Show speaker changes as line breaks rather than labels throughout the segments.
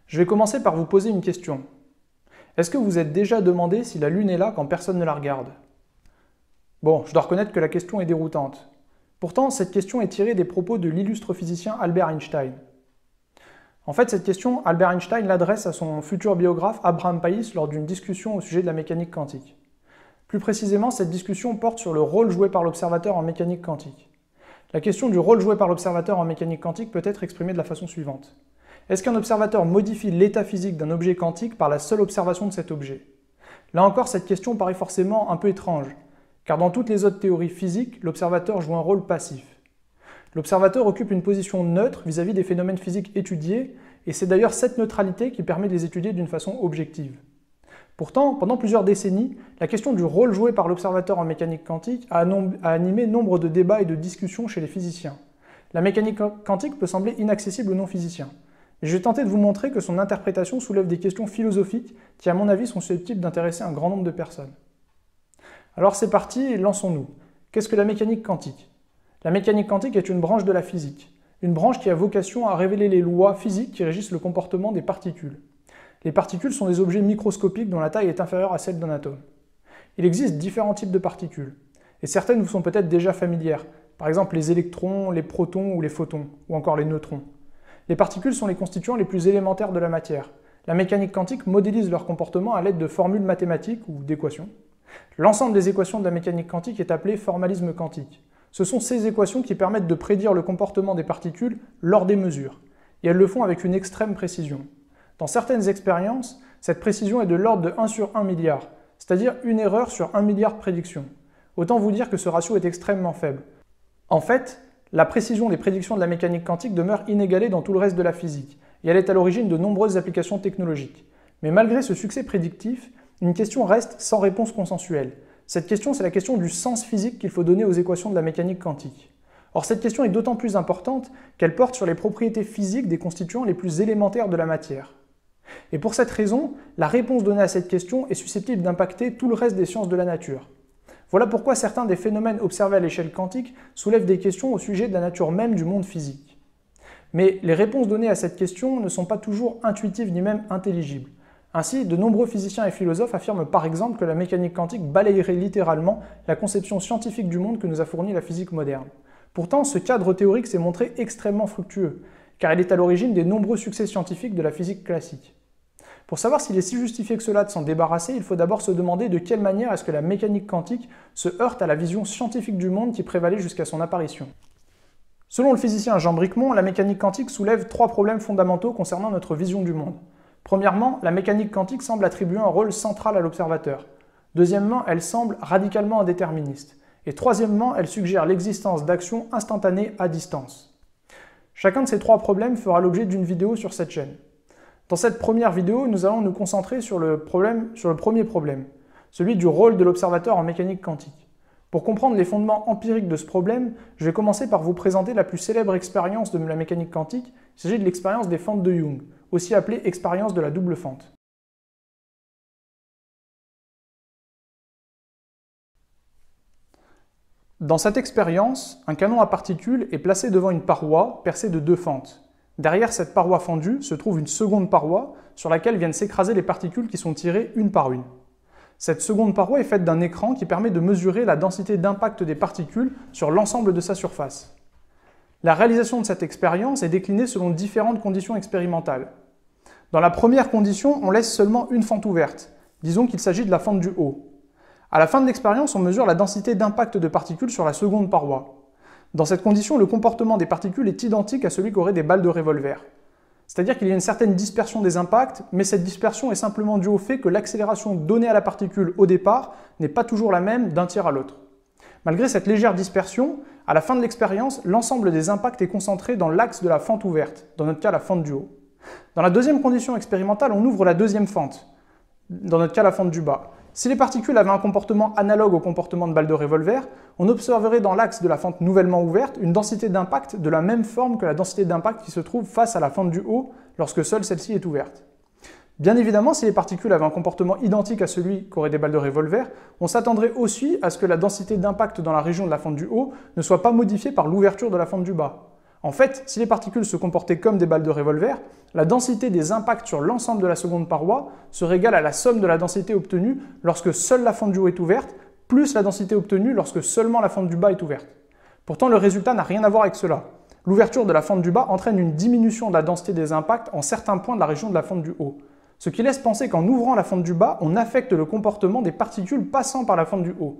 Je vais commencer par vous poser une question. Est-ce que vous êtes déjà demandé si la Lune est là quand personne ne la regarde? Bon, je dois reconnaître que la question est déroutante. Pourtant, cette question est tirée des propos de l'illustre physicien Albert Einstein. En fait, cette question, Albert Einstein l'adresse à son futur biographe Abraham Pais lors d'une discussion au sujet de la mécanique quantique. Plus précisément, cette discussion porte sur le rôle joué par l'observateur en mécanique quantique. La question du rôle joué par l'observateur en mécanique quantique peut être exprimée de la façon suivante. Est-ce qu'un observateur modifie l'état physique d'un objet quantique par la seule observation de cet objet? Là encore, cette question paraît forcément un peu étrange, car dans toutes les autres théories physiques, l'observateur joue un rôle passif. L'observateur occupe une position neutre vis-à-vis des phénomènes physiques étudiés, et c'est d'ailleurs cette neutralité qui permet de les étudier d'une façon objective. Pourtant, pendant plusieurs décennies, la question du rôle joué par l'observateur en mécanique quantique a animé nombre de débats et de discussions chez les physiciens. La mécanique quantique peut sembler inaccessible aux non-physiciens. Mais je vais tenter de vous montrer que son interprétation soulève des questions philosophiques qui, à mon avis, sont susceptibles d'intéresser un grand nombre de personnes. Alors c'est parti, lançons-nous. Qu'est-ce que la mécanique quantique? La mécanique quantique est une branche de la physique, une branche qui a vocation à révéler les lois physiques qui régissent le comportement des particules. Les particules sont des objets microscopiques dont la taille est inférieure à celle d'un atome. Il existe différents types de particules, et certaines vous sont peut-être déjà familières, par exemple les électrons, les protons ou les photons, ou encore les neutrons. Les particules sont les constituants les plus élémentaires de la matière. La mécanique quantique modélise leur comportement à l'aide de formules mathématiques ou d'équations. L'ensemble des équations de la mécanique quantique est appelé formalisme quantique. Ce sont ces équations qui permettent de prédire le comportement des particules lors des mesures, et elles le font avec une extrême précision. Dans certaines expériences, cette précision est de l'ordre de 1 sur 1 milliard, c'est-à-dire une erreur sur 1 milliard de prédictions. Autant vous dire que ce ratio est extrêmement faible. En fait, la précision des prédictions de la mécanique quantique demeure inégalée dans tout le reste de la physique, et elle est à l'origine de nombreuses applications technologiques. Mais malgré ce succès prédictif, une question reste sans réponse consensuelle. Cette question, c'est la question du sens physique qu'il faut donner aux équations de la mécanique quantique. Or, cette question est d'autant plus importante qu'elle porte sur les propriétés physiques des constituants les plus élémentaires de la matière. Et pour cette raison, la réponse donnée à cette question est susceptible d'impacter tout le reste des sciences de la nature. Voilà pourquoi certains des phénomènes observés à l'échelle quantique soulèvent des questions au sujet de la nature même du monde physique. Mais les réponses données à cette question ne sont pas toujours intuitives ni même intelligibles. Ainsi, de nombreux physiciens et philosophes affirment par exemple que la mécanique quantique balayerait littéralement la conception scientifique du monde que nous a fournie la physique moderne. Pourtant, ce cadre théorique s'est montré extrêmement fructueux, car il est à l'origine des nombreux succès scientifiques de la physique classique. Pour savoir s'il est si justifié que cela de s'en débarrasser, il faut d'abord se demander de quelle manière est-ce que la mécanique quantique se heurte à la vision scientifique du monde qui prévalait jusqu'à son apparition. Selon le physicien Jean Bricmont, la mécanique quantique soulève 3 problèmes fondamentaux concernant notre vision du monde. Premièrement, la mécanique quantique semble attribuer un rôle central à l'observateur. Deuxièmement, elle semble radicalement indéterministe. Et troisièmement, elle suggère l'existence d'actions instantanées à distance. Chacun de ces 3 problèmes fera l'objet d'une vidéo sur cette chaîne. Dans cette première vidéo, nous allons nous concentrer sur le premier problème, celui du rôle de l'observateur en mécanique quantique. Pour comprendre les fondements empiriques de ce problème, je vais commencer par vous présenter la plus célèbre expérience de la mécanique quantique. Il s'agit de l'expérience des fentes de Young, aussi appelée expérience de la double fente. Dans cette expérience, un canon à particules est placé devant une paroi percée de 2 fentes. Derrière cette paroi fendue se trouve une seconde paroi sur laquelle viennent s'écraser les particules qui sont tirées une par une. Cette seconde paroi est faite d'un écran qui permet de mesurer la densité d'impact des particules sur l'ensemble de sa surface. La réalisation de cette expérience est déclinée selon différentes conditions expérimentales. Dans la première condition, on laisse seulement une fente ouverte. Disons qu'il s'agit de la fente du haut. À la fin de l'expérience, on mesure la densité d'impact de particules sur la seconde paroi. Dans cette condition, le comportement des particules est identique à celui qu'auraient des balles de revolver. C'est-à-dire qu'il y a une certaine dispersion des impacts, mais cette dispersion est simplement due au fait que l'accélération donnée à la particule au départ n'est pas toujours la même d'un tiers à l'autre. Malgré cette légère dispersion, à la fin de l'expérience, l'ensemble des impacts est concentré dans l'axe de la fente ouverte, dans notre cas la fente du haut. Dans la deuxième condition expérimentale, on ouvre la deuxième fente, dans notre cas la fente du bas. Si les particules avaient un comportement analogue au comportement de balles de revolver, on observerait dans l'axe de la fente nouvellement ouverte une densité d'impact de la même forme que la densité d'impact qui se trouve face à la fente du haut lorsque seule celle-ci est ouverte. Bien évidemment, si les particules avaient un comportement identique à celui qu'auraient des balles de revolver, on s'attendrait aussi à ce que la densité d'impact dans la région de la fente du haut ne soit pas modifiée par l'ouverture de la fente du bas. En fait, si les particules se comportaient comme des balles de revolver, la densité des impacts sur l'ensemble de la seconde paroi serait égale à la somme de la densité obtenue lorsque seule la fente du haut est ouverte, plus la densité obtenue lorsque seulement la fente du bas est ouverte. Pourtant, le résultat n'a rien à voir avec cela. L'ouverture de la fente du bas entraîne une diminution de la densité des impacts en certains points de la région de la fente du haut. Ce qui laisse penser qu'en ouvrant la fente du bas, on affecte le comportement des particules passant par la fente du haut.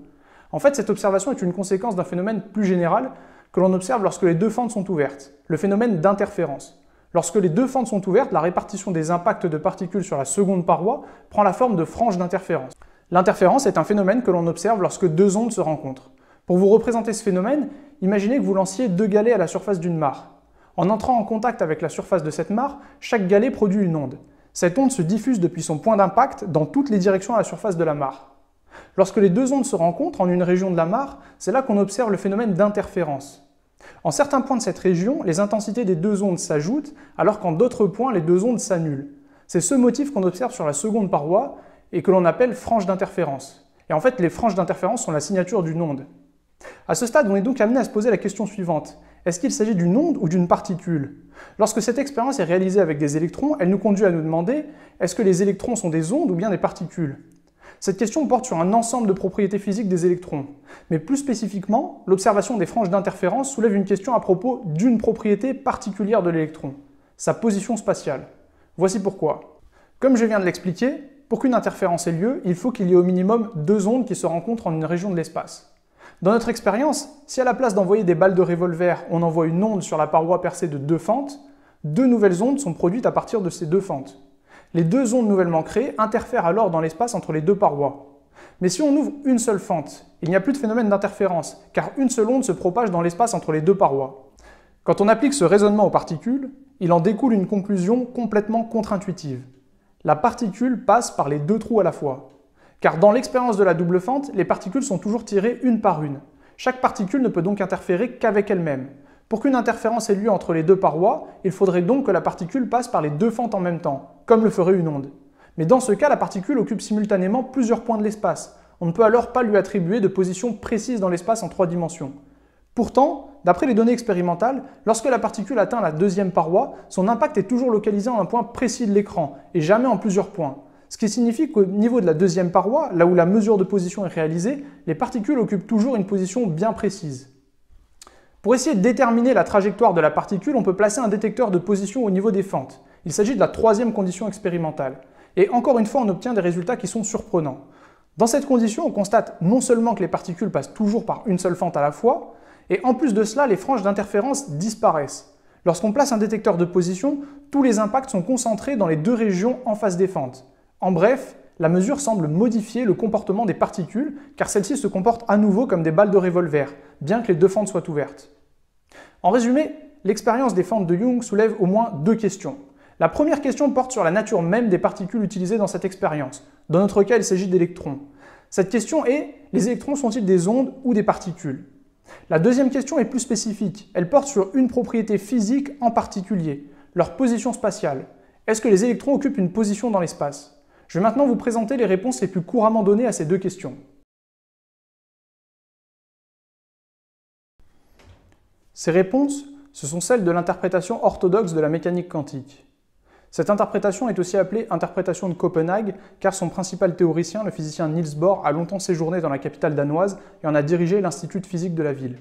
En fait, cette observation est une conséquence d'un phénomène plus général que l'on observe lorsque les deux fentes sont ouvertes, le phénomène d'interférence. Lorsque les deux fentes sont ouvertes, la répartition des impacts de particules sur la seconde paroi prend la forme de franges d'interférence. L'interférence est un phénomène que l'on observe lorsque deux ondes se rencontrent. Pour vous représenter ce phénomène, imaginez que vous lanciez deux galets à la surface d'une mare. En entrant en contact avec la surface de cette mare, chaque galet produit une onde. Cette onde se diffuse depuis son point d'impact dans toutes les directions à la surface de la mare. Lorsque les deux ondes se rencontrent en une région de la mare, c'est là qu'on observe le phénomène d'interférence. En certains points de cette région, les intensités des deux ondes s'ajoutent, alors qu'en d'autres points, les deux ondes s'annulent. C'est ce motif qu'on observe sur la seconde paroi et que l'on appelle frange d'interférence. Et en fait, les franges d'interférence sont la signature d'une onde. À ce stade, on est donc amené à se poser la question suivante. Est-ce qu'il s'agit d'une onde ou d'une particule? Lorsque cette expérience est réalisée avec des électrons, elle nous conduit à nous demander est-ce que les électrons sont des ondes ou bien des particules? Cette question porte sur un ensemble de propriétés physiques des électrons. Mais plus spécifiquement, l'observation des franges d'interférence soulève une question à propos d'une propriété particulière de l'électron, sa position spatiale. Voici pourquoi. Comme je viens de l'expliquer, pour qu'une interférence ait lieu, il faut qu'il y ait au minimum deux ondes qui se rencontrent en une région de l'espace. Dans notre expérience, si à la place d'envoyer des balles de revolver, on envoie une onde sur la paroi percée de deux fentes, deux nouvelles ondes sont produites à partir de ces deux fentes. Les deux ondes nouvellement créées interfèrent alors dans l'espace entre les deux parois. Mais si on ouvre une seule fente, il n'y a plus de phénomène d'interférence, car une seule onde se propage dans l'espace entre les deux parois. Quand on applique ce raisonnement aux particules, il en découle une conclusion complètement contre-intuitive. La particule passe par les deux trous à la fois. Car dans l'expérience de la double fente, les particules sont toujours tirées une par une. Chaque particule ne peut donc interférer qu'avec elle-même. Pour qu'une interférence ait lieu entre les deux parois, il faudrait donc que la particule passe par les deux fentes en même temps, comme le ferait une onde. Mais dans ce cas, la particule occupe simultanément plusieurs points de l'espace. On ne peut alors pas lui attribuer de position précise dans l'espace en 3 dimensions. Pourtant, d'après les données expérimentales, lorsque la particule atteint la deuxième paroi, son impact est toujours localisé en un point précis de l'écran, et jamais en plusieurs points. Ce qui signifie qu'au niveau de la deuxième paroi, là où la mesure de position est réalisée, les particules occupent toujours une position bien précise. Pour essayer de déterminer la trajectoire de la particule, on peut placer un détecteur de position au niveau des fentes. Il s'agit de la troisième condition expérimentale. Et encore une fois, on obtient des résultats qui sont surprenants. Dans cette condition, on constate non seulement que les particules passent toujours par une seule fente à la fois, et en plus de cela, les franges d'interférence disparaissent. Lorsqu'on place un détecteur de position, tous les impacts sont concentrés dans les deux régions en face des fentes. En bref, la mesure semble modifier le comportement des particules, car celles-ci se comportent à nouveau comme des balles de revolver, bien que les deux fentes soient ouvertes. En résumé, l'expérience des fentes de Young soulève au moins deux questions. La première question porte sur la nature même des particules utilisées dans cette expérience. Dans notre cas, il s'agit d'électrons. Cette question est, les électrons sont-ils des ondes ou des particules? La deuxième question est plus spécifique. Elle porte sur une propriété physique en particulier, leur position spatiale. Est-ce que les électrons occupent une position dans l'espace? Je vais maintenant vous présenter les réponses les plus couramment données à ces deux questions. Ces réponses, ce sont celles de l'interprétation orthodoxe de la mécanique quantique. Cette interprétation est aussi appelée interprétation de Copenhague, car son principal théoricien, le physicien Niels Bohr, a longtemps séjourné dans la capitale danoise et en a dirigé l'Institut de physique de la ville.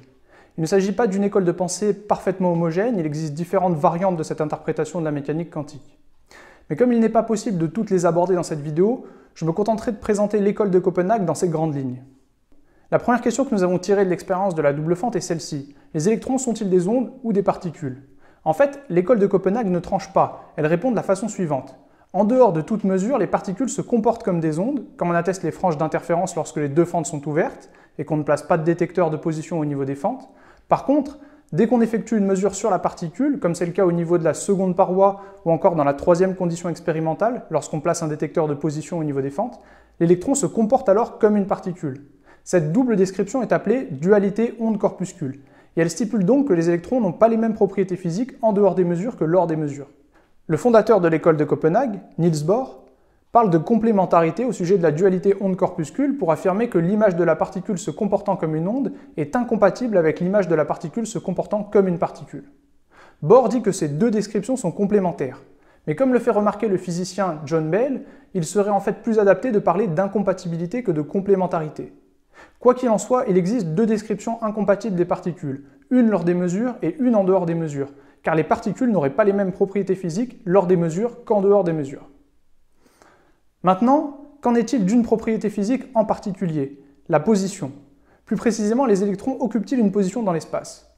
Il ne s'agit pas d'une école de pensée parfaitement homogène, il existe différentes variantes de cette interprétation de la mécanique quantique. Mais comme il n'est pas possible de toutes les aborder dans cette vidéo, je me contenterai de présenter l'école de Copenhague dans ses grandes lignes. La première question que nous avons tirée de l'expérience de la double fente est celle-ci. Les électrons sont-ils des ondes ou des particules? En fait, l'école de Copenhague ne tranche pas, elle répond de la façon suivante. En dehors de toute mesure, les particules se comportent comme des ondes, comme en attestent les franges d'interférence lorsque les deux fentes sont ouvertes, et qu'on ne place pas de détecteur de position au niveau des fentes. Par contre, dès qu'on effectue une mesure sur la particule, comme c'est le cas au niveau de la seconde paroi ou encore dans la troisième condition expérimentale, lorsqu'on place un détecteur de position au niveau des fentes, l'électron se comporte alors comme une particule. Cette double description est appelée dualité onde-corpuscule, et elle stipule donc que les électrons n'ont pas les mêmes propriétés physiques en dehors des mesures que lors des mesures. Le fondateur de l'école de Copenhague, Niels Bohr, parle de complémentarité au sujet de la dualité onde-corpuscule pour affirmer que l'image de la particule se comportant comme une onde est incompatible avec l'image de la particule se comportant comme une particule. Bohr dit que ces deux descriptions sont complémentaires. Mais comme le fait remarquer le physicien John Bell, il serait en fait plus adapté de parler d'incompatibilité que de complémentarité. Quoi qu'il en soit, il existe deux descriptions incompatibles des particules, une lors des mesures et une en dehors des mesures, car les particules n'auraient pas les mêmes propriétés physiques lors des mesures qu'en dehors des mesures. Maintenant, qu'en est-il d'une propriété physique en particulier, la position? Plus précisément, les électrons occupent-ils une position dans l'espace?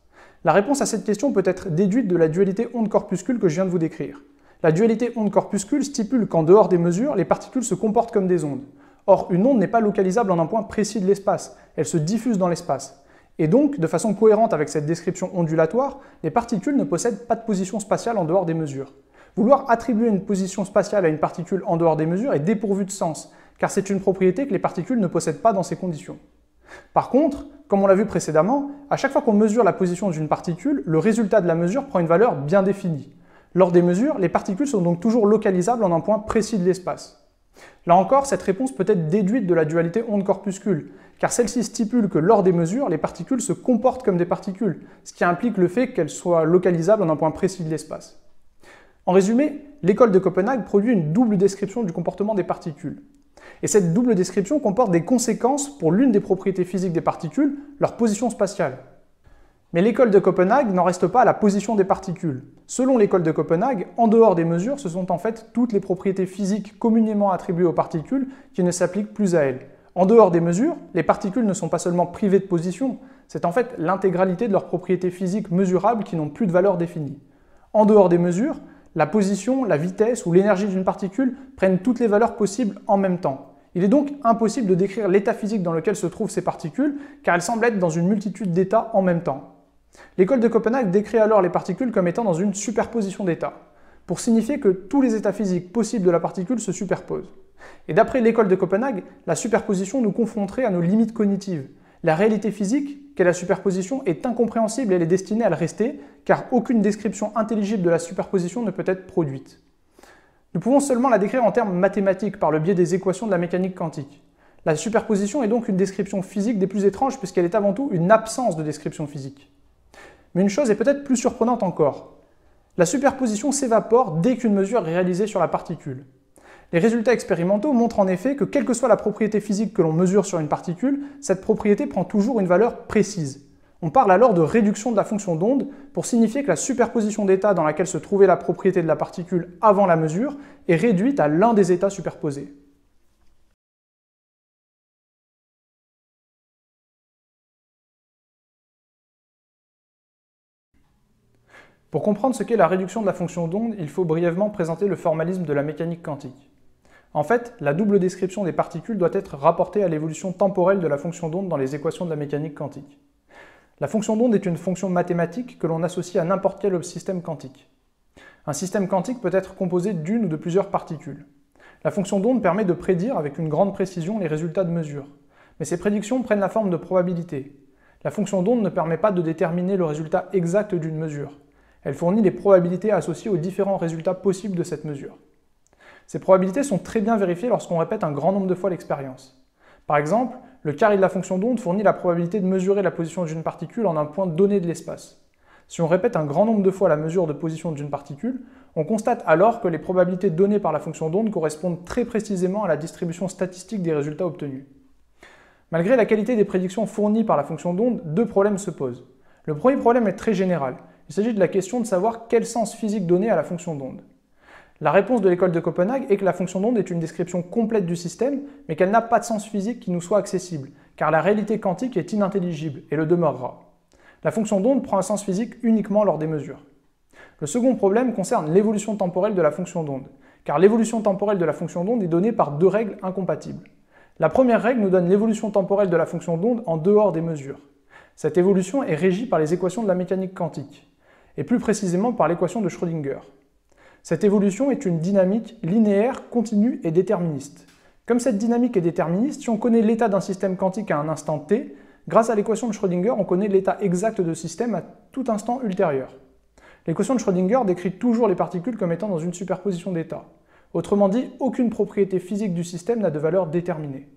La réponse à cette question peut être déduite de la dualité onde-corpuscule que je viens de vous décrire. La dualité onde-corpuscule stipule qu'en dehors des mesures, les particules se comportent comme des ondes. Or, une onde n'est pas localisable en un point précis de l'espace, elle se diffuse dans l'espace. Et donc, de façon cohérente avec cette description ondulatoire, les particules ne possèdent pas de position spatiale en dehors des mesures. Vouloir attribuer une position spatiale à une particule en dehors des mesures est dépourvu de sens, car c'est une propriété que les particules ne possèdent pas dans ces conditions. Par contre, comme on l'a vu précédemment, à chaque fois qu'on mesure la position d'une particule, le résultat de la mesure prend une valeur bien définie. Lors des mesures, les particules sont donc toujours localisables en un point précis de l'espace. Là encore, cette réponse peut être déduite de la dualité onde-corpuscule, car celle-ci stipule que lors des mesures, les particules se comportent comme des particules, ce qui implique le fait qu'elles soient localisables en un point précis de l'espace. En résumé, l'école de Copenhague produit une double description du comportement des particules. Et cette double description comporte des conséquences pour l'une des propriétés physiques des particules, leur position spatiale. Mais l'école de Copenhague n'en reste pas à la position des particules. Selon l'école de Copenhague, en dehors des mesures, ce sont en fait toutes les propriétés physiques communément attribuées aux particules qui ne s'appliquent plus à elles. En dehors des mesures, les particules ne sont pas seulement privées de position, c'est en fait l'intégralité de leurs propriétés physiques mesurables qui n'ont plus de valeur définie. En dehors des mesures, la position, la vitesse ou l'énergie d'une particule prennent toutes les valeurs possibles en même temps. Il est donc impossible de décrire l'état physique dans lequel se trouvent ces particules, car elles semblent être dans une multitude d'états en même temps. L'école de Copenhague décrit alors les particules comme étant dans une superposition d'états, pour signifier que tous les états physiques possibles de la particule se superposent. Et d'après l'école de Copenhague, la superposition nous confronterait à nos limites cognitives. La réalité physique, qu'est la superposition, est incompréhensible et elle est destinée à le rester, car aucune description intelligible de la superposition ne peut être produite. Nous pouvons seulement la décrire en termes mathématiques par le biais des équations de la mécanique quantique. La superposition est donc une description physique des plus étranges puisqu'elle est avant tout une absence de description physique. Mais une chose est peut-être plus surprenante encore. La superposition s'évapore dès qu'une mesure est réalisée sur la particule. Les résultats expérimentaux montrent en effet que quelle que soit la propriété physique que l'on mesure sur une particule, cette propriété prend toujours une valeur précise. On parle alors de réduction de la fonction d'onde pour signifier que la superposition d'états dans laquelle se trouvait la propriété de la particule avant la mesure est réduite à l'un des états superposés. Pour comprendre ce qu'est la réduction de la fonction d'onde, il faut brièvement présenter le formalisme de la mécanique quantique. En fait, la double description des particules doit être rapportée à l'évolution temporelle de la fonction d'onde dans les équations de la mécanique quantique. La fonction d'onde est une fonction mathématique que l'on associe à n'importe quel système quantique. Un système quantique peut être composé d'une ou de plusieurs particules. La fonction d'onde permet de prédire avec une grande précision les résultats de mesure. Mais ces prédictions prennent la forme de probabilités. La fonction d'onde ne permet pas de déterminer le résultat exact d'une mesure. Elle fournit les probabilités associées aux différents résultats possibles de cette mesure. Ces probabilités sont très bien vérifiées lorsqu'on répète un grand nombre de fois l'expérience. Par exemple, le carré de la fonction d'onde fournit la probabilité de mesurer la position d'une particule en un point donné de l'espace. Si on répète un grand nombre de fois la mesure de position d'une particule, on constate alors que les probabilités données par la fonction d'onde correspondent très précisément à la distribution statistique des résultats obtenus. Malgré la qualité des prédictions fournies par la fonction d'onde, deux problèmes se posent. Le premier problème est très général. Il s'agit de la question de savoir quel sens physique donner à la fonction d'onde. La réponse de l'école de Copenhague est que la fonction d'onde est une description complète du système, mais qu'elle n'a pas de sens physique qui nous soit accessible, car la réalité quantique est inintelligible et le demeurera. La fonction d'onde prend un sens physique uniquement lors des mesures. Le second problème concerne l'évolution temporelle de la fonction d'onde, car l'évolution temporelle de la fonction d'onde est donnée par deux règles incompatibles. La première règle nous donne l'évolution temporelle de la fonction d'onde en dehors des mesures. Cette évolution est régie par les équations de la mécanique quantique, et plus précisément par l'équation de Schrödinger. Cette évolution est une dynamique linéaire, continue et déterministe. Comme cette dynamique est déterministe, si on connaît l'état d'un système quantique à un instant t, grâce à l'équation de Schrödinger, on connaît l'état exact de ce système à tout instant ultérieur. L'équation de Schrödinger décrit toujours les particules comme étant dans une superposition d'états. Autrement dit, aucune propriété physique du système n'a de valeur déterminée.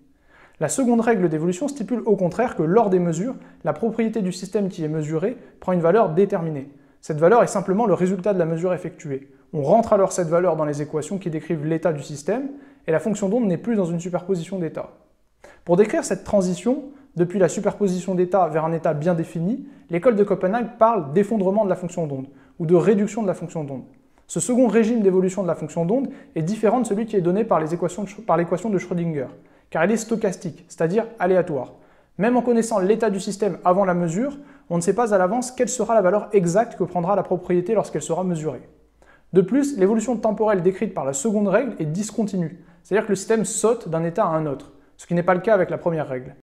La seconde règle d'évolution stipule au contraire que lors des mesures, la propriété du système qui est mesurée prend une valeur déterminée. Cette valeur est simplement le résultat de la mesure effectuée. On rentre alors cette valeur dans les équations qui décrivent l'état du système, et la fonction d'onde n'est plus dans une superposition d'états. Pour décrire cette transition, depuis la superposition d'états vers un état bien défini, l'école de Copenhague parle d'effondrement de la fonction d'onde, ou de réduction de la fonction d'onde. Ce second régime d'évolution de la fonction d'onde est différent de celui qui est donné par l'équation de Schrödinger, car elle est stochastique, c'est-à-dire aléatoire. Même en connaissant l'état du système avant la mesure, on ne sait pas à l'avance quelle sera la valeur exacte que prendra la propriété lorsqu'elle sera mesurée. De plus, l'évolution temporelle décrite par la seconde règle est discontinue, c'est-à-dire que le système saute d'un état à un autre, ce qui n'est pas le cas avec la première règle.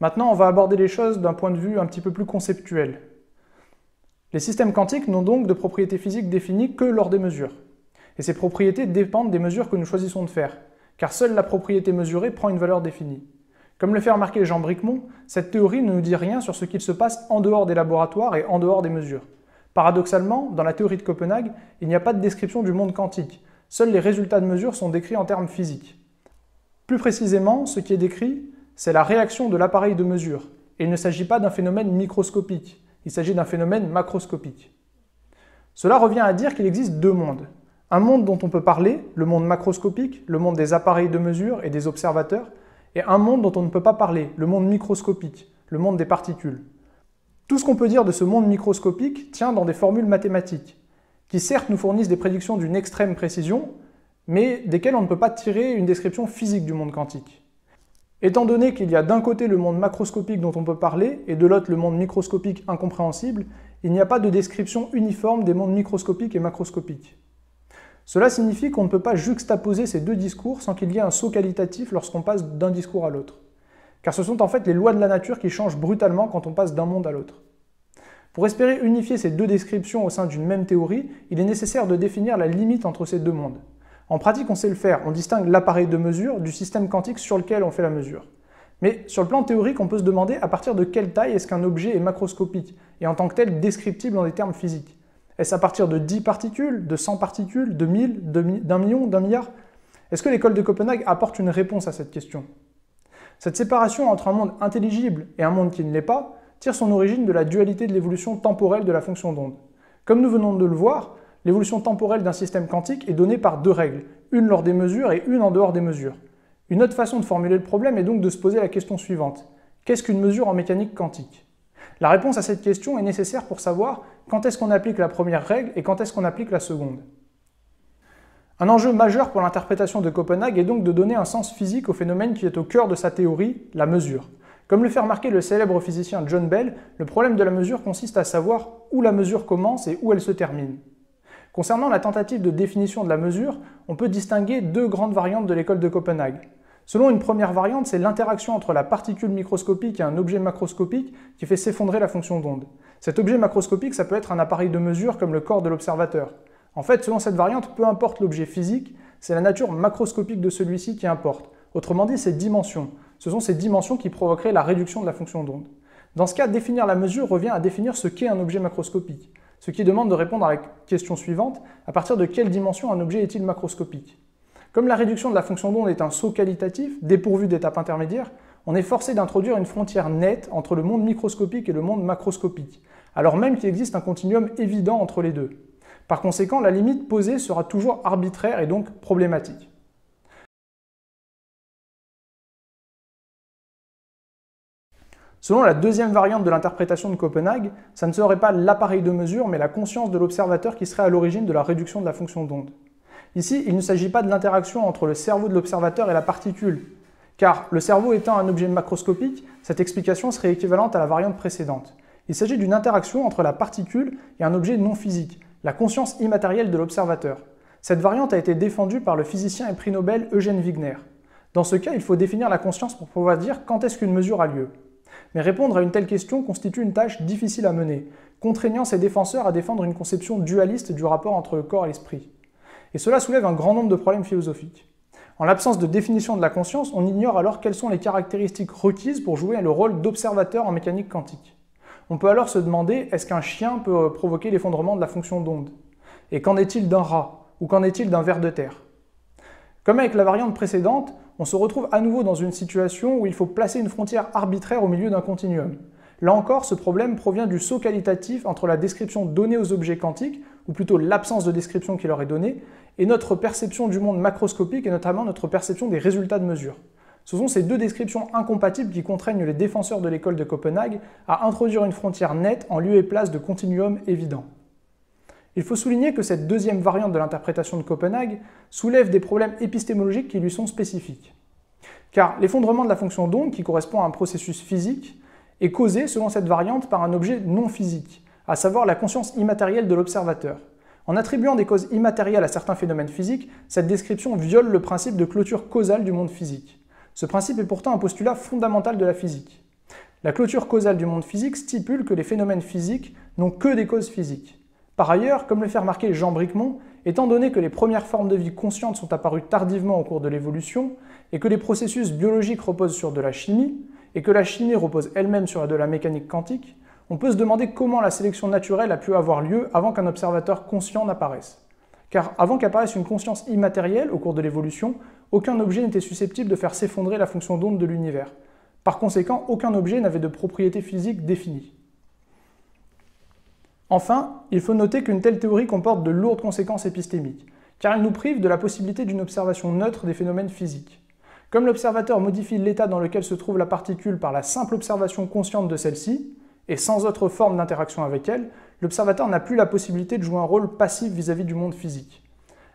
Maintenant, on va aborder les choses d'un point de vue un petit peu plus conceptuel. Les systèmes quantiques n'ont donc de propriétés physiques définies que lors des mesures. Et ces propriétés dépendent des mesures que nous choisissons de faire, car seule la propriété mesurée prend une valeur définie. Comme le fait remarquer Jean Bricmont, cette théorie ne nous dit rien sur ce qu'il se passe en dehors des laboratoires et en dehors des mesures. Paradoxalement, dans la théorie de Copenhague, il n'y a pas de description du monde quantique. Seuls les résultats de mesure sont décrits en termes physiques. Plus précisément, ce qui est décrit, c'est la réaction de l'appareil de mesure, et il ne s'agit pas d'un phénomène microscopique, il s'agit d'un phénomène macroscopique. Cela revient à dire qu'il existe deux mondes. Un monde dont on peut parler, le monde macroscopique, le monde des appareils de mesure et des observateurs, et un monde dont on ne peut pas parler, le monde microscopique, le monde des particules. Tout ce qu'on peut dire de ce monde microscopique tient dans des formules mathématiques, qui certes nous fournissent des prédictions d'une extrême précision, mais desquelles on ne peut pas tirer une description physique du monde quantique. Étant donné qu'il y a d'un côté le monde macroscopique dont on peut parler, et de l'autre le monde microscopique incompréhensible, il n'y a pas de description uniforme des mondes microscopiques et macroscopiques. Cela signifie qu'on ne peut pas juxtaposer ces deux discours sans qu'il y ait un saut qualitatif lorsqu'on passe d'un discours à l'autre. Car ce sont en fait les lois de la nature qui changent brutalement quand on passe d'un monde à l'autre. Pour espérer unifier ces deux descriptions au sein d'une même théorie, il est nécessaire de définir la limite entre ces deux mondes. En pratique, on sait le faire, on distingue l'appareil de mesure du système quantique sur lequel on fait la mesure. Mais sur le plan théorique, on peut se demander à partir de quelle taille est-ce qu'un objet est macroscopique, et en tant que tel descriptible en des termes physiques. Est-ce à partir de 10 particules, de 100 particules, de 1000, d'un million, d'un milliard? Est-ce que l'école de Copenhague apporte une réponse à cette question? Cette séparation entre un monde intelligible et un monde qui ne l'est pas tire son origine de la dualité de l'évolution temporelle de la fonction d'onde. Comme nous venons de le voir, l'évolution temporelle d'un système quantique est donnée par deux règles, une lors des mesures et une en dehors des mesures. Une autre façon de formuler le problème est donc de se poser la question suivante. Qu'est-ce qu'une mesure en mécanique quantique? La réponse à cette question est nécessaire pour savoir quand est-ce qu'on applique la première règle et quand est-ce qu'on applique la seconde. Un enjeu majeur pour l'interprétation de Copenhague est donc de donner un sens physique au phénomène qui est au cœur de sa théorie, la mesure. Comme le fait remarquer le célèbre physicien John Bell, le problème de la mesure consiste à savoir où la mesure commence et où elle se termine. Concernant la tentative de définition de la mesure, on peut distinguer deux grandes variantes de l'école de Copenhague. Selon une première variante, c'est l'interaction entre la particule microscopique et un objet macroscopique qui fait s'effondrer la fonction d'onde. Cet objet macroscopique, ça peut être un appareil de mesure comme le corps de l'observateur. En fait, selon cette variante, peu importe l'objet physique, c'est la nature macroscopique de celui-ci qui importe. Autrement dit, ses dimensions. Ce sont ces dimensions qui provoqueraient la réduction de la fonction d'onde. Dans ce cas, définir la mesure revient à définir ce qu'est un objet macroscopique. Ce qui demande de répondre à la question suivante, à partir de quelle dimension un objet est-il macroscopique? Comme la réduction de la fonction d'onde est un saut qualitatif, dépourvu d'étapes intermédiaires, on est forcé d'introduire une frontière nette entre le monde microscopique et le monde macroscopique, alors même qu'il existe un continuum évident entre les deux. Par conséquent, la limite posée sera toujours arbitraire et donc problématique. Selon la deuxième variante de l'interprétation de Copenhague, ça ne serait pas l'appareil de mesure, mais la conscience de l'observateur qui serait à l'origine de la réduction de la fonction d'onde. Ici, il ne s'agit pas de l'interaction entre le cerveau de l'observateur et la particule, car le cerveau étant un objet macroscopique, cette explication serait équivalente à la variante précédente. Il s'agit d'une interaction entre la particule et un objet non physique, la conscience immatérielle de l'observateur. Cette variante a été défendue par le physicien et prix Nobel Eugène Wigner. Dans ce cas, il faut définir la conscience pour pouvoir dire quand est-ce qu'une mesure a lieu. Mais répondre à une telle question constitue une tâche difficile à mener, contraignant ses défenseurs à défendre une conception dualiste du rapport entre le corps et l'esprit. Et cela soulève un grand nombre de problèmes philosophiques. En l'absence de définition de la conscience, on ignore alors quelles sont les caractéristiques requises pour jouer le rôle d'observateur en mécanique quantique. On peut alors se demander, est-ce qu'un chien peut provoquer l'effondrement de la fonction d'onde? Et qu'en est-il d'un rat? Ou qu'en est-il d'un ver de terre? Comme avec la variante précédente, on se retrouve à nouveau dans une situation où il faut placer une frontière arbitraire au milieu d'un continuum. Là encore, ce problème provient du saut qualitatif entre la description donnée aux objets quantiques, ou plutôt l'absence de description qui leur est donnée, et notre perception du monde macroscopique et notamment notre perception des résultats de mesure. Ce sont ces deux descriptions incompatibles qui contraignent les défenseurs de l'école de Copenhague à introduire une frontière nette en lieu et place de continuums évidents. Il faut souligner que cette deuxième variante de l'interprétation de Copenhague soulève des problèmes épistémologiques qui lui sont spécifiques. Car l'effondrement de la fonction d'onde, qui correspond à un processus physique, est causé, selon cette variante, par un objet non physique, à savoir la conscience immatérielle de l'observateur. En attribuant des causes immatérielles à certains phénomènes physiques, cette description viole le principe de clôture causale du monde physique. Ce principe est pourtant un postulat fondamental de la physique. La clôture causale du monde physique stipule que les phénomènes physiques n'ont que des causes physiques. Par ailleurs, comme le fait remarquer Jean Bricmont, étant donné que les premières formes de vie conscientes sont apparues tardivement au cours de l'évolution, et que les processus biologiques reposent sur de la chimie, et que la chimie repose elle-même sur de la mécanique quantique, on peut se demander comment la sélection naturelle a pu avoir lieu avant qu'un observateur conscient n'apparaisse. Car avant qu'apparaisse une conscience immatérielle au cours de l'évolution, aucun objet n'était susceptible de faire s'effondrer la fonction d'onde de l'univers. Par conséquent, aucun objet n'avait de propriété physique définie. Enfin, il faut noter qu'une telle théorie comporte de lourdes conséquences épistémiques, car elle nous prive de la possibilité d'une observation neutre des phénomènes physiques. Comme l'observateur modifie l'état dans lequel se trouve la particule par la simple observation consciente de celle-ci, et sans autre forme d'interaction avec elle, l'observateur n'a plus la possibilité de jouer un rôle passif vis-à-vis du monde physique.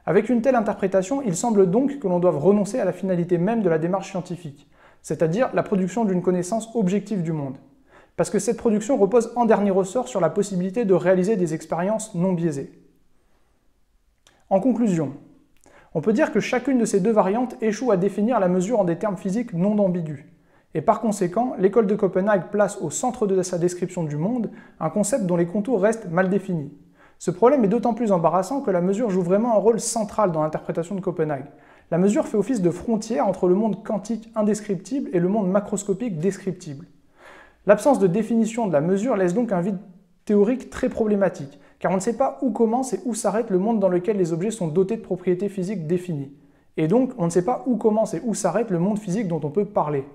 Avec une telle interprétation, il semble donc que l'on doive renoncer à la finalité même de la démarche scientifique, c'est-à-dire la production d'une connaissance objective du monde. Parce que cette production repose en dernier ressort sur la possibilité de réaliser des expériences non biaisées. En conclusion, on peut dire que chacune de ces deux variantes échoue à définir la mesure en des termes physiques non ambigus. Et par conséquent, l'école de Copenhague place au centre de sa description du monde un concept dont les contours restent mal définis. Ce problème est d'autant plus embarrassant que la mesure joue vraiment un rôle central dans l'interprétation de Copenhague. La mesure fait office de frontière entre le monde quantique indescriptible et le monde macroscopique descriptible. L'absence de définition de la mesure laisse donc un vide théorique très problématique, car on ne sait pas où commence et où s'arrête le monde dans lequel les objets sont dotés de propriétés physiques définies. Et donc, on ne sait pas où commence et où s'arrête le monde physique dont on peut parler.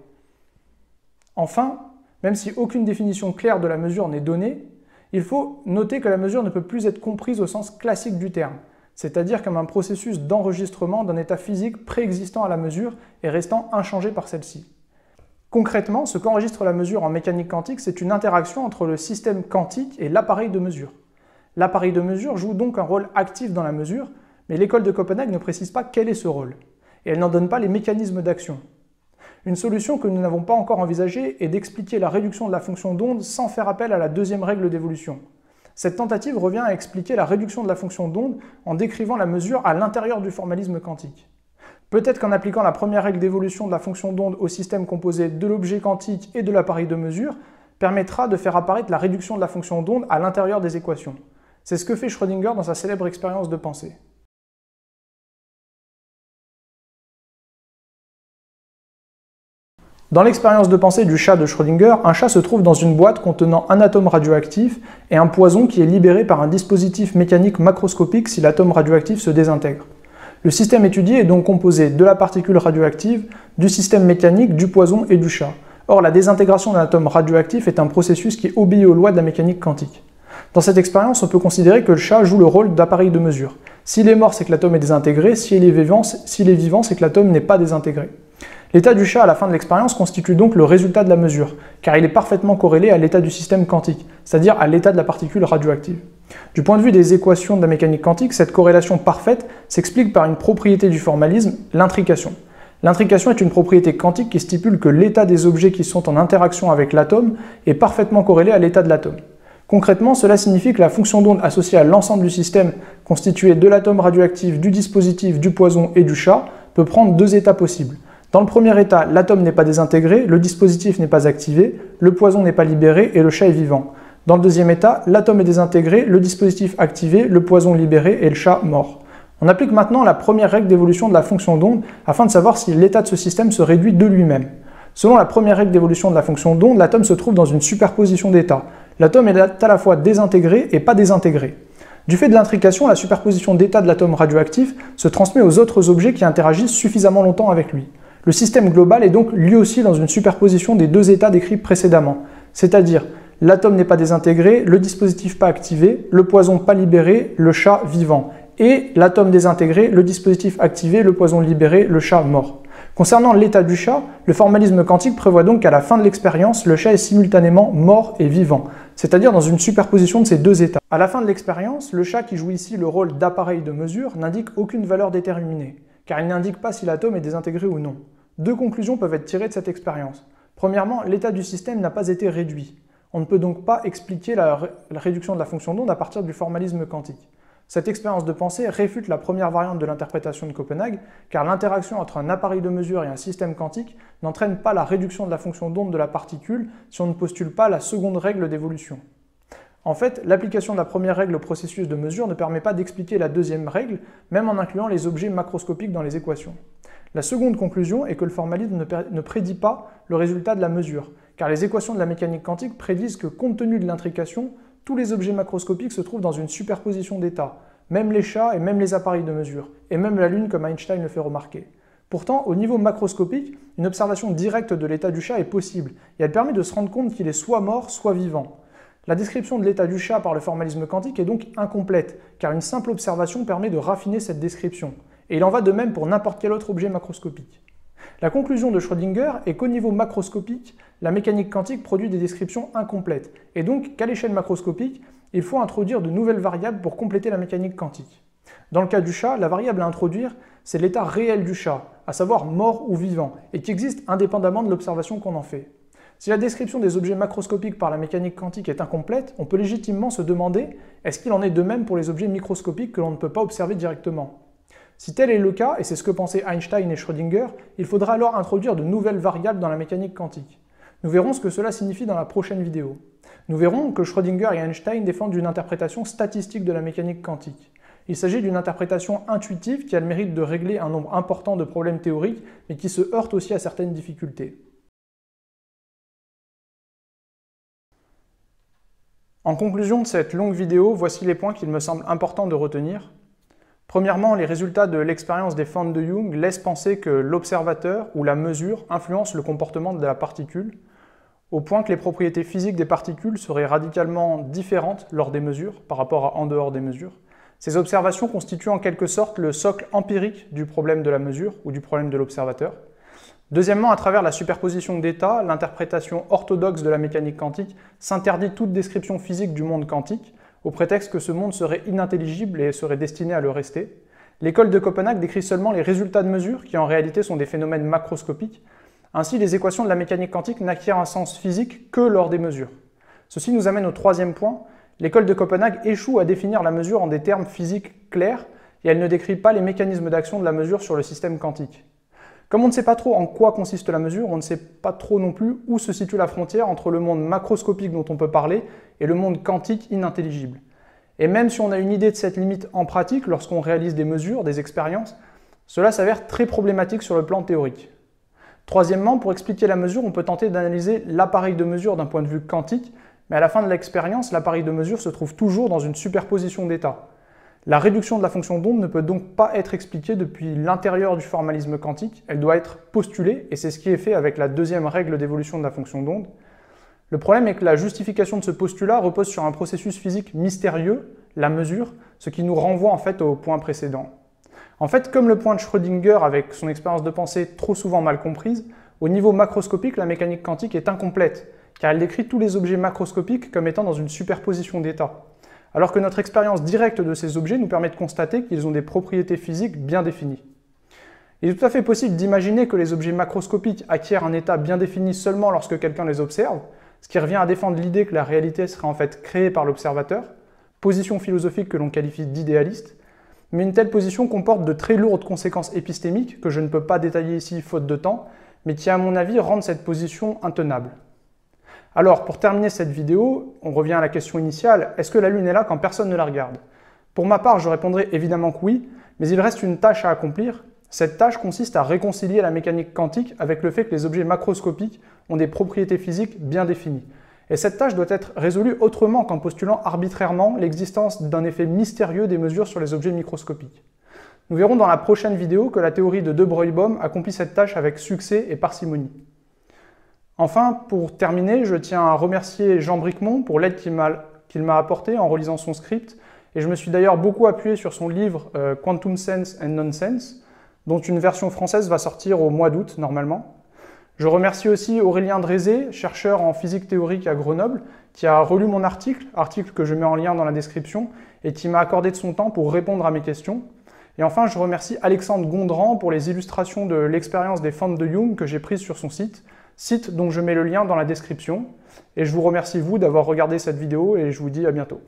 Enfin, même si aucune définition claire de la mesure n'est donnée, il faut noter que la mesure ne peut plus être comprise au sens classique du terme, c'est-à-dire comme un processus d'enregistrement d'un état physique préexistant à la mesure et restant inchangé par celle-ci. Concrètement, ce qu'enregistre la mesure en mécanique quantique, c'est une interaction entre le système quantique et l'appareil de mesure. L'appareil de mesure joue donc un rôle actif dans la mesure, mais l'école de Copenhague ne précise pas quel est ce rôle, et elle n'en donne pas les mécanismes d'action. Une solution que nous n'avons pas encore envisagée est d'expliquer la réduction de la fonction d'onde sans faire appel à la deuxième règle d'évolution. Cette tentative revient à expliquer la réduction de la fonction d'onde en décrivant la mesure à l'intérieur du formalisme quantique. Peut-être qu'en appliquant la première règle d'évolution de la fonction d'onde au système composé de l'objet quantique et de l'appareil de mesure permettra de faire apparaître la réduction de la fonction d'onde à l'intérieur des équations. C'est ce que fait Schrödinger dans sa célèbre expérience de pensée. Dans l'expérience de pensée du chat de Schrödinger, un chat se trouve dans une boîte contenant un atome radioactif et un poison qui est libéré par un dispositif mécanique macroscopique si l'atome radioactif se désintègre. Le système étudié est donc composé de la particule radioactive, du système mécanique, du poison et du chat. Or, la désintégration d'un atome radioactif est un processus qui obéit aux lois de la mécanique quantique. Dans cette expérience, on peut considérer que le chat joue le rôle d'appareil de mesure. S'il est mort, c'est que l'atome est désintégré, s'il est vivant, c'est que l'atome n'est pas désintégré. L'état du chat à la fin de l'expérience constitue donc le résultat de la mesure, car il est parfaitement corrélé à l'état du système quantique, c'est-à-dire à l'état de la particule radioactive. Du point de vue des équations de la mécanique quantique, cette corrélation parfaite s'explique par une propriété du formalisme, l'intrication. L'intrication est une propriété quantique qui stipule que l'état des objets qui sont en interaction avec l'atome est parfaitement corrélé à l'état de l'atome. Concrètement, cela signifie que la fonction d'onde associée à l'ensemble du système constitué de l'atome radioactif, du dispositif, du poison et du chat peut prendre deux états possibles. Dans le premier état, l'atome n'est pas désintégré, le dispositif n'est pas activé, le poison n'est pas libéré et le chat est vivant. Dans le deuxième état, l'atome est désintégré, le dispositif activé, le poison libéré et le chat mort. On applique maintenant la première règle d'évolution de la fonction d'onde afin de savoir si l'état de ce système se réduit de lui-même. Selon la première règle d'évolution de la fonction d'onde, l'atome se trouve dans une superposition d'états. L'atome est à la fois désintégré et pas désintégré. Du fait de l'intrication, la superposition d'états de l'atome radioactif se transmet aux autres objets qui interagissent suffisamment longtemps avec lui. Le système global est donc lui aussi dans une superposition des deux états décrits précédemment, c'est-à-dire l'atome n'est pas désintégré, le dispositif pas activé, le poison pas libéré, le chat vivant, et l'atome désintégré, le dispositif activé, le poison libéré, le chat mort. Concernant l'état du chat, le formalisme quantique prévoit donc qu'à la fin de l'expérience, le chat est simultanément mort et vivant, c'est-à-dire dans une superposition de ces deux états. À la fin de l'expérience, le chat qui joue ici le rôle d'appareil de mesure n'indique aucune valeur déterminée, car il n'indique pas si l'atome est désintégré ou non. Deux conclusions peuvent être tirées de cette expérience. Premièrement, l'état du système n'a pas été réduit. On ne peut donc pas expliquer la réduction de la fonction d'onde à partir du formalisme quantique. Cette expérience de pensée réfute la première variante de l'interprétation de Copenhague, car l'interaction entre un appareil de mesure et un système quantique n'entraîne pas la réduction de la fonction d'onde de la particule si on ne postule pas la seconde règle d'évolution. En fait, l'application de la première règle au processus de mesure ne permet pas d'expliquer la deuxième règle, même en incluant les objets macroscopiques dans les équations. La seconde conclusion est que le formalisme ne prédit pas le résultat de la mesure, car les équations de la mécanique quantique prédisent que, compte tenu de l'intrication, tous les objets macroscopiques se trouvent dans une superposition d'états, même les chats et même les appareils de mesure, et même la Lune comme Einstein le fait remarquer. Pourtant, au niveau macroscopique, une observation directe de l'état du chat est possible, et elle permet de se rendre compte qu'il est soit mort, soit vivant. La description de l'état du chat par le formalisme quantique est donc incomplète, car une simple observation permet de raffiner cette description, et il en va de même pour n'importe quel autre objet macroscopique. La conclusion de Schrödinger est qu'au niveau macroscopique, la mécanique quantique produit des descriptions incomplètes, et donc qu'à l'échelle macroscopique, il faut introduire de nouvelles variables pour compléter la mécanique quantique. Dans le cas du chat, la variable à introduire, c'est l'état réel du chat, à savoir mort ou vivant, et qui existe indépendamment de l'observation qu'on en fait. Si la description des objets macroscopiques par la mécanique quantique est incomplète, on peut légitimement se demander est-ce qu'il en est de même pour les objets microscopiques que l'on ne peut pas observer directement. Si tel est le cas, et c'est ce que pensaient Einstein et Schrödinger, il faudra alors introduire de nouvelles variables dans la mécanique quantique. Nous verrons ce que cela signifie dans la prochaine vidéo. Nous verrons que Schrödinger et Einstein défendent une interprétation statistique de la mécanique quantique. Il s'agit d'une interprétation intuitive qui a le mérite de régler un nombre important de problèmes théoriques, mais qui se heurte aussi à certaines difficultés. En conclusion de cette longue vidéo, voici les points qu'il me semble important de retenir. Premièrement, les résultats de l'expérience des fentes de Young laissent penser que l'observateur ou la mesure influence le comportement de la particule, au point que les propriétés physiques des particules seraient radicalement différentes lors des mesures par rapport à en dehors des mesures. Ces observations constituent en quelque sorte le socle empirique du problème de la mesure ou du problème de l'observateur. Deuxièmement, à travers la superposition d'états, l'interprétation orthodoxe de la mécanique quantique s'interdit toute description physique du monde quantique, au prétexte que ce monde serait inintelligible et serait destiné à le rester. L'école de Copenhague décrit seulement les résultats de mesure, qui en réalité sont des phénomènes macroscopiques. Ainsi, les équations de la mécanique quantique n'acquièrent un sens physique que lors des mesures. Ceci nous amène au troisième point. L'école de Copenhague échoue à définir la mesure en des termes physiques clairs, et elle ne décrit pas les mécanismes d'action de la mesure sur le système quantique. Comme on ne sait pas trop en quoi consiste la mesure, on ne sait pas trop non plus où se situe la frontière entre le monde macroscopique dont on peut parler et le monde quantique inintelligible. Et même si on a une idée de cette limite en pratique lorsqu'on réalise des mesures, des expériences, cela s'avère très problématique sur le plan théorique. Troisièmement, pour expliquer la mesure, on peut tenter d'analyser l'appareil de mesure d'un point de vue quantique, mais à la fin de l'expérience, l'appareil de mesure se trouve toujours dans une superposition d'états. La réduction de la fonction d'onde ne peut donc pas être expliquée depuis l'intérieur du formalisme quantique, elle doit être postulée, et c'est ce qui est fait avec la deuxième règle d'évolution de la fonction d'onde. Le problème est que la justification de ce postulat repose sur un processus physique mystérieux, la mesure, ce qui nous renvoie en fait au point précédent. En fait, comme le point de Schrödinger avec son expérience de pensée trop souvent mal comprise, au niveau macroscopique, la mécanique quantique est incomplète, car elle décrit tous les objets macroscopiques comme étant dans une superposition d'états. Alors que notre expérience directe de ces objets nous permet de constater qu'ils ont des propriétés physiques bien définies. Il est tout à fait possible d'imaginer que les objets macroscopiques acquièrent un état bien défini seulement lorsque quelqu'un les observe, ce qui revient à défendre l'idée que la réalité serait en fait créée par l'observateur, position philosophique que l'on qualifie d'idéaliste, mais une telle position comporte de très lourdes conséquences épistémiques que je ne peux pas détailler ici faute de temps, mais qui à mon avis rendent cette position intenable. Alors, pour terminer cette vidéo, on revient à la question initiale, est-ce que la Lune est là quand personne ne la regarde? Pour ma part, je répondrai évidemment que oui, mais il reste une tâche à accomplir. Cette tâche consiste à réconcilier la mécanique quantique avec le fait que les objets macroscopiques ont des propriétés physiques bien définies. Et cette tâche doit être résolue autrement qu'en postulant arbitrairement l'existence d'un effet mystérieux des mesures sur les objets microscopiques. Nous verrons dans la prochaine vidéo que la théorie de De Broglie accomplit cette tâche avec succès et parcimonie. Enfin, pour terminer, je tiens à remercier Jean Bricmont pour l'aide qu'il m'a apportée en relisant son script, et je me suis d'ailleurs beaucoup appuyé sur son livre Quantum Sense and Nonsense, dont une version française va sortir au mois d'août normalement. Je remercie aussi Aurélien Drézé, chercheur en physique théorique à Grenoble, qui a relu mon article que je mets en lien dans la description, et qui m'a accordé de son temps pour répondre à mes questions. Et enfin, je remercie Alexandre Gondran pour les illustrations de l'expérience des fentes de Young que j'ai prises sur son site dont je mets le lien dans la description. Et je vous remercie vous d'avoir regardé cette vidéo et je vous dis à bientôt.